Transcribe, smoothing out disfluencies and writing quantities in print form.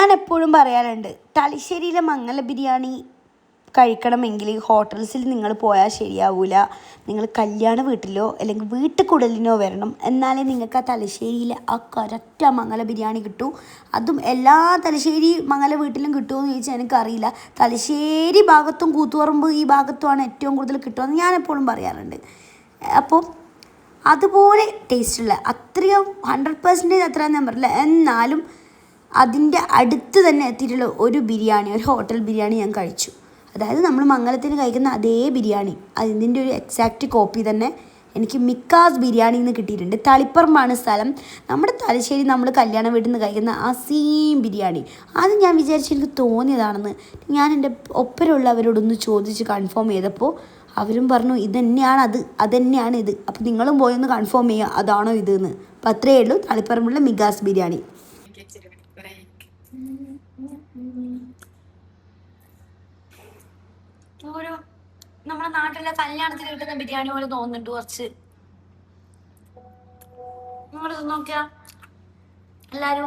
ഞാൻ എപ്പോഴും പറയാറുണ്ട്, തലശ്ശേരിയിലെ മംഗല ബിരിയാണി കഴിക്കണമെങ്കിൽ ഹോട്ടൽസിൽ നിങ്ങൾ പോയാൽ ശരിയാവില്ല. നിങ്ങൾ കല്യാണ വീട്ടിലോ അല്ലെങ്കിൽ വീട്ടുകുടലിനോ വരണം. എന്നാലേ നിങ്ങൾക്ക് ആ തലശ്ശേരിയിലെ ആ കറക്റ്റ് ആ മംഗല ബിരിയാണി കിട്ടൂ. അതും എല്ലാ തലശ്ശേരി മംഗല വീട്ടിലും കിട്ടുമോ എന്ന് ചോദിച്ചാൽ എനിക്കറിയില്ല. തലശ്ശേരി ഭാഗത്തും കൂത്തുപറമ്പ് ഈ ഭാഗത്തുമാണ് ഏറ്റവും കൂടുതൽ കിട്ടുമെന്ന് ഞാൻ എപ്പോഴും പറയാറുണ്ട്. അപ്പോൾ അതുപോലെ ടേസ്റ്റുള്ള അത്രയും 100% അത്രയും ഞാൻ പറയില്ല, എന്നാലും അതിൻ്റെ അടുത്ത് തന്നെ എത്തിയിട്ടുള്ള ഒരു ബിരിയാണി, ഒരു ഹോട്ടൽ ബിരിയാണി ഞാൻ കഴിച്ചു. അതായത് നമ്മൾ മംഗലത്തിന് കഴിക്കുന്ന അതേ ബിരിയാണി, അതിൻ്റെ ഒരു എക്സാക്റ്റ് കോപ്പി തന്നെ എനിക്ക് മിക്കാസ് ബിരിയാണി എന്ന് കിട്ടിയിട്ടുണ്ട്. തളിപ്പറമ്പാണ് സ്ഥലം. നമ്മുടെ തലശ്ശേരി നമ്മൾ കല്യാണ വീട്ടിൽ നിന്ന് കഴിക്കുന്ന ആ സെയിം ബിരിയാണി. അത് ഞാൻ വിചാരിച്ചു എനിക്ക് തോന്നിയതാണെന്ന്. ഞാൻ എൻ്റെ ഒപ്പരമുള്ളവരോടൊന്ന് ചോദിച്ച് കൺഫേം ചെയ്തപ്പോൾ അവരും പറഞ്ഞു ഇത് തന്നെയാണ് അത് തന്നെയാണ് ഇത്. അപ്പോൾ നിങ്ങളും പോയൊന്ന് കൺഫേം ചെയ്യുക അതാണോ ഇതെന്ന്. അപ്പോൾ അത്രയേ ഉള്ളൂ തളിപ്പറമ്പുള്ള മിക്കാസ് ബിരിയാണി. ഒരു നമ്മുടെ നാട്ടിലെ കല്യാണത്തിന് കിട്ടുന്ന ബിരിയാണി പോലെ തോന്നുന്നുണ്ട് കുറച്ച്. നിങ്ങൾ നോക്കിയാ എല്ലാരും